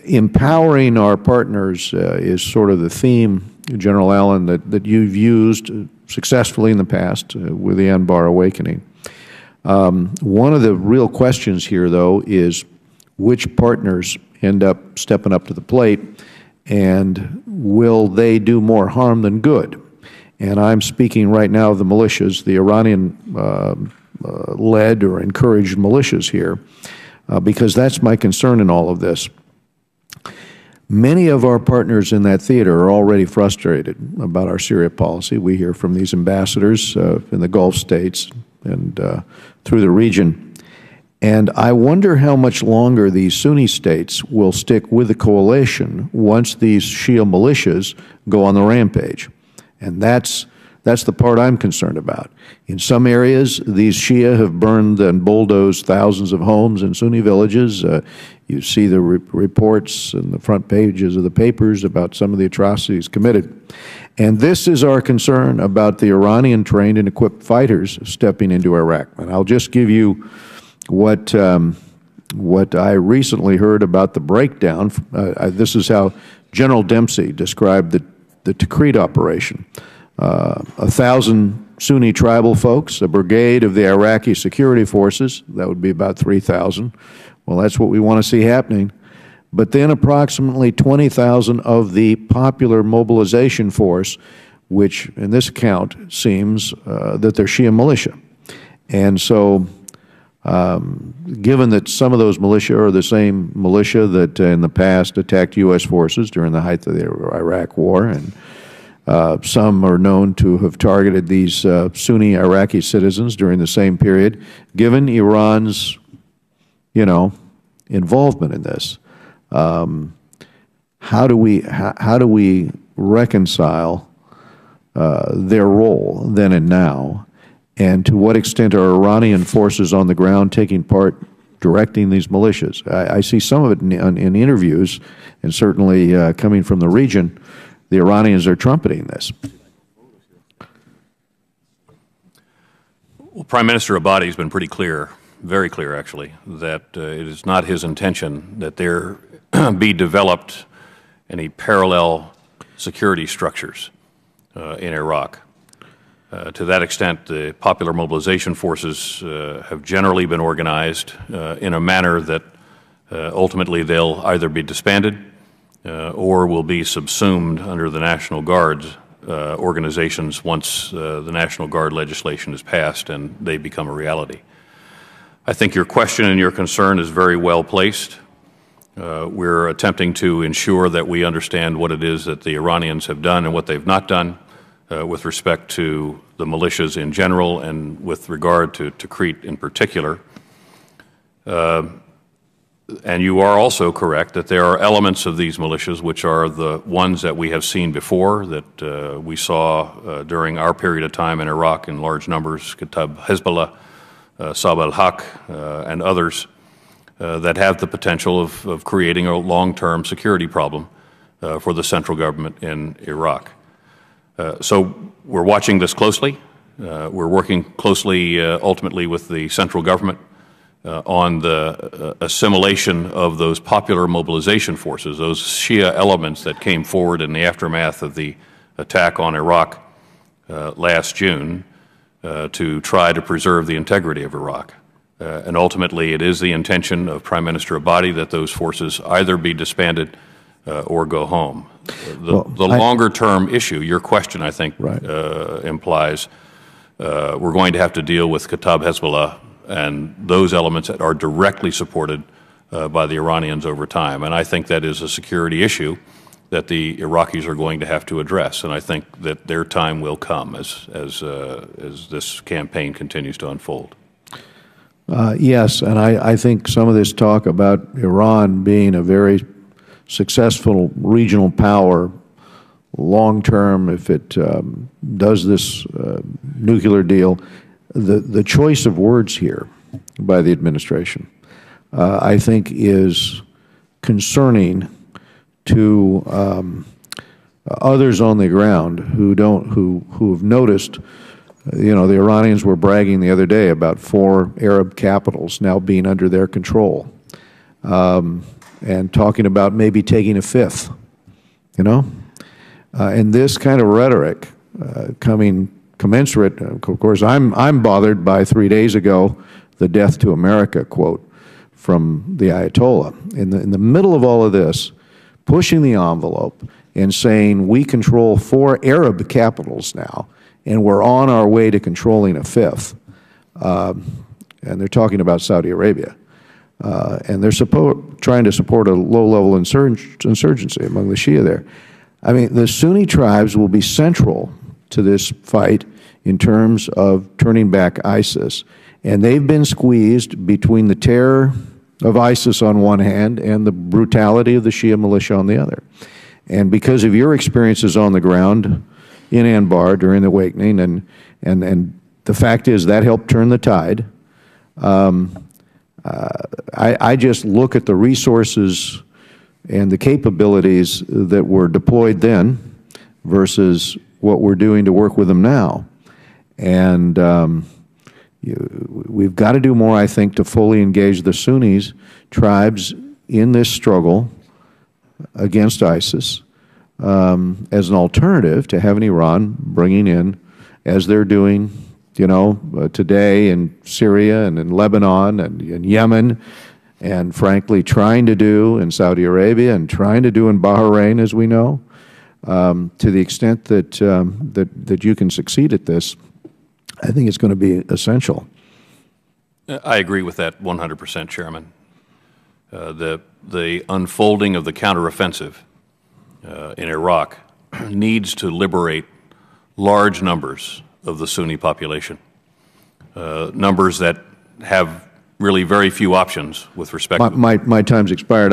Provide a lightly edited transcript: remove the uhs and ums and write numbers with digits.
empowering our partners is sort of the theme, General Allen, that you've used successfully in the past with the Anbar Awakening. One of the real questions here, though, is which partners end up stepping up to the plate, and will they do more harm than good? And I'm speaking right now of the militias, the Iranian-led or encouraged militias here, because that's my concern in all of this. Many of our partners in that theater are already frustrated about our Syria policy. We hear from these ambassadors in the Gulf states and through the region. And I wonder how much longer these Sunni states will stick with the coalition once these Shia militias go on the rampage. And that's the part I'm concerned about. In some areas, these Shia have burned and bulldozed thousands of homes in Sunni villages. You see the reports in the front pages of the papers about some of the atrocities committed. And this is our concern about the Iranian-trained and equipped fighters stepping into Iraq. And I'll just give you what I recently heard about the breakdown. This is how General Dempsey described the Tikrit operation. 1,000 Sunni tribal folks, a brigade of the Iraqi security forces, that would be about 3,000. Well, that's what we want to see happening. But then approximately 20,000 of the popular mobilization force, which in this account seems that they're Shia militia. And so given that some of those militia are the same militia that in the past attacked U.S. forces during the height of the Iraq War, and some are known to have targeted these Sunni Iraqi citizens during the same period, given Iran's, involvement in this, how do we reconcile their role then and now? And to what extent are Iranian forces on the ground taking part directing these militias? I see some of it in interviews, and certainly coming from the region, the Iranians are trumpeting this. Well, Prime Minister Abadi has been pretty clear, very clear actually, that it is not his intention that there be developed any parallel security structures in Iraq. To that extent, the popular mobilization forces have generally been organized in a manner that ultimately they'll either be disbanded or will be subsumed under the National Guard's organizations once the National Guard legislation is passed and they become a reality. I think your question and your concern is very well placed. We're attempting to ensure that we understand what it is that the Iranians have done and what they've not done with respect to the militias in general and with regard to Tikrit in particular. And you are also correct that there are elements of these militias which are the ones that we have seen before, that we saw during our period of time in Iraq in large numbers, Kataib Hezbollah, Sab al-Haq, and others, that have the potential of creating a long-term security problem for the central government in Iraq. So we're watching this closely. We're working closely ultimately with the central government on the assimilation of those popular mobilization forces, those Shia elements that came forward in the aftermath of the attack on Iraq last June to try to preserve the integrity of Iraq. And ultimately it is the intention of Prime Minister Abadi that those forces either be disbanded or go home. The longer-term issue, your question, I think, implies we're going to have to deal with Kataib Hezbollah and those elements that are directly supported by the Iranians over time. And I think that is a security issue that the Iraqis are going to have to address. And I think that their time will come as this campaign continues to unfold. Yes, and I think some of this talk about Iran being a very successful regional power long-term, if it does this nuclear deal, the choice of words here by the administration, I think, is concerning to others on the ground who have noticed. The Iranians were bragging the other day about 4 Arab capitals now being under their control. and talking about maybe taking a fifth, you know? And this kind of rhetoric coming commensurate, of course, I'm bothered by 3 days ago, the "Death to America" quote from the Ayatollah. In the middle of all of this, pushing the envelope and saying we control 4 Arab capitals now, and we're on our way to controlling a fifth. And they're talking about Saudi Arabia. And they're trying to support a low-level insurgency among the Shia there. I mean, the Sunni tribes will be central to this fight in terms of turning back ISIS. And they've been squeezed between the terror of ISIS on one hand and the brutality of the Shia militia on the other. And because of your experiences on the ground in Anbar during the awakening, and the fact is that helped turn the tide, I just look at the resources and the capabilities that were deployed then versus what we're doing to work with them now. And we've got to do more, I think, to fully engage the Sunnis tribes in this struggle against ISIS as an alternative to having Iran bringing in, as they're doing, you know, today in Syria and in Lebanon and in Yemen, and frankly trying to do in Saudi Arabia and trying to do in Bahrain, as we know. To the extent that, that you can succeed at this, I think it's going to be essential. I agree with that 100%, Chairman. The unfolding of the counteroffensive in Iraq needs to liberate large numbers of the Sunni population, numbers that have really very few options with respect to— My time's expired.